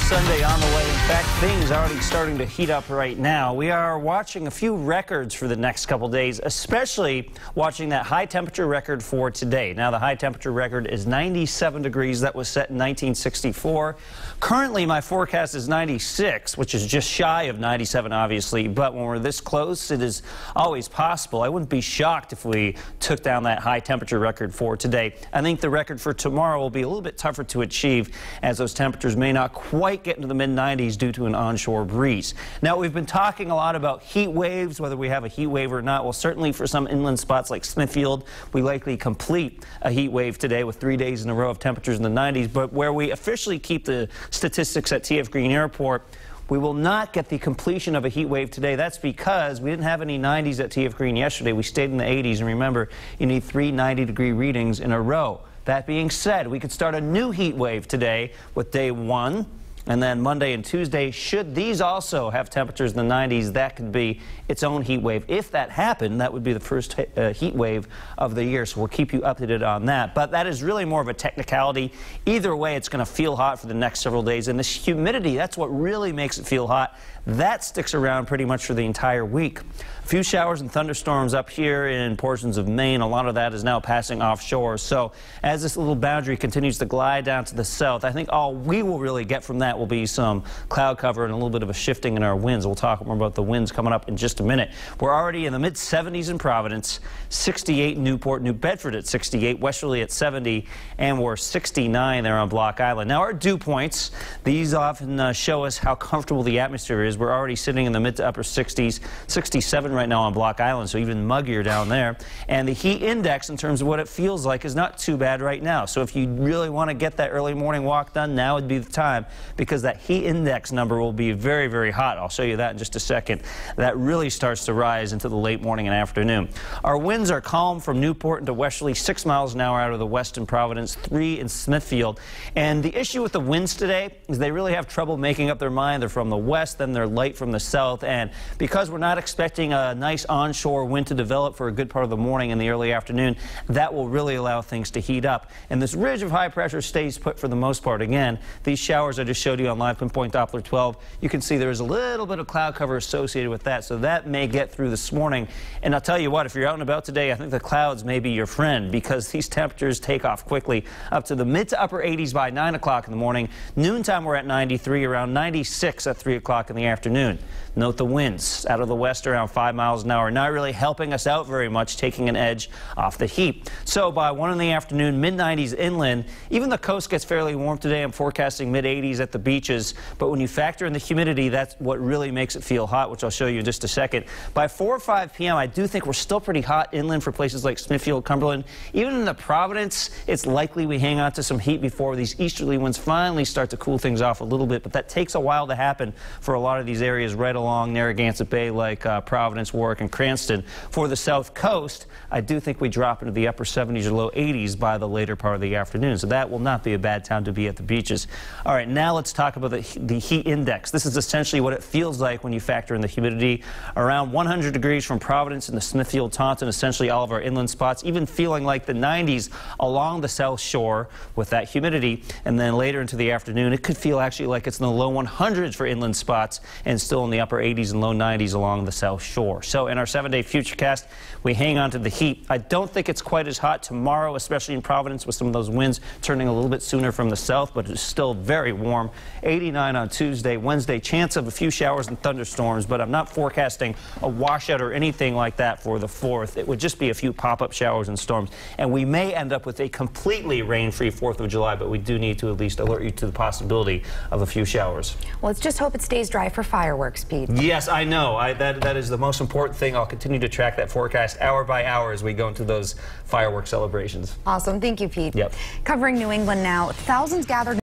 Sunday on the way. In fact, things are already starting to heat up right now. We are watching a few records for the next couple days, especially watching that high temperature record for today. Now, the high temperature record is 97 degrees. That was set in 1964. Currently, my forecast is 96, which is just shy of 97, obviously. But when we're this close, it is always possible. I wouldn't be shocked if we took down that high temperature record for today. I think the record for tomorrow will be a little bit tougher to achieve, as those temperatures may not quite get into the mid-90s due to an onshore breeze. Now, we've been talking a lot about heat waves, whether we have a heat wave or not. Well, certainly for some inland spots like Smithfield, we likely complete a heat wave today with 3 days in a row of temperatures in the 90s. But where we officially keep the statistics at TF Green Airport, we will not get the completion of a heat wave today. That's because we didn't have any 90s at TF Green yesterday. We stayed in the 80s, and remember, you need 3 90-degree readings in a row. That being said, we could start a new heat wave today with day 1, and then Monday and Tuesday, should these also have temperatures in the 90s, that could be its own heat wave. If that happened, that would be the first heat wave of the year, so we'll keep you updated on that. But that is really more of a technicality. Either way, it's going to feel hot for the next several days, and this humidity, that's what really makes it feel hot. That sticks around pretty much for the entire week. A few showers and thunderstorms up here in portions of Maine. A lot of that is now passing offshore. So as this little boundary continues to glide down to the south, I think all we will really get from that will be some cloud cover and a little bit of a shifting in our winds. We'll talk more about the winds coming up in just a minute. We're already in the mid-70s in Providence, 68 in Newport, New Bedford at 68, Westerly at 70, and we're 69 there on Block Island. Now, our dew points, these often show us how comfortable the atmosphere is. We're already sitting in the mid to upper 60s, 67 right now on Block Island, so even muggier down there. And the heat index in terms of what it feels like is not too bad right now. So if you really want to get that early morning walk done, now would be the time, because that heat index number will be very, very hot. I'll show you that in just a second. That really starts to rise into the late morning and afternoon. Our winds are calm from Newport into Westerly, 6 miles an hour out of the west in Providence, 3 in Smithfield. And the issue with the winds today is they really have trouble making up their mind. They're from the west, then they're light from the south, and because we're not expecting a nice onshore wind to develop for a good part of the morning and the early afternoon, that will really allow things to heat up. And this ridge of high pressure stays put for the most part. Again, these showers I just showed you on live Pinpoint Doppler 12, you can see there is a little bit of cloud cover associated with that, so that may get through this morning. And I'll tell you what, if you're out and about today, I think the clouds may be your friend, because these temperatures take off quickly up to the mid to upper 80s by 9 o'clock in the morning. Noontime we're at 93, around 96 at 3 o'clock in the afternoon. Note the winds out of the west around 5 miles an hour, not really helping us out very much, taking an edge off the heat. So by 1 in the afternoon, mid-90s inland. Even the coast gets fairly warm today. I'm forecasting mid-80s at the beaches. But when you factor in the humidity, that's what really makes it feel hot, which I'll show you in just a second. By 4 or 5 p.m., I do think we're still pretty hot inland for places like Smithfield, Cumberland. Even in the Providence, it's likely we hang on to some heat before these easterly winds finally start to cool things off a little bit. But that takes a while to happen for a lot of these areas right along Narragansett Bay, like Providence, Warwick, and Cranston. For the south coast, I do think we drop into the upper 70s or low 80s by the later part of the afternoon, so that will not be a bad time to be at the beaches. All right, now let's talk about the heat index. This is essentially what it feels like when you factor in the humidity. Around 100 degrees from Providence into Smithfield, Taunton, essentially all of our inland spots, even feeling like the 90s along the south shore with that humidity. And then later into the afternoon, it could feel actually like it's in the low 100s for inland spots and still in the upper 80s and low 90s along the south shore. So in our 7-day futurecast, we hang on to the heat. I don't think it's quite as hot tomorrow, especially in Providence, with some of those winds turning a little bit sooner from the south, but it's still very warm. 89 on Tuesday, Wednesday, chance of a few showers and thunderstorms, but I'm not forecasting a washout or anything like that for the 4th. It would just be a few pop-up showers and storms, and we may end up with a completely rain-free 4th of July, but we do need to at least alert you to the possibility of a few showers. Well, let's just hope it stays dry for fireworks, Pete. Yes, I know. That is the most important thing. I'll continue to track that forecast hour by hour as we go into those fireworks celebrations. Awesome. Thank you, Pete. Yep. Covering New England now, thousands gathered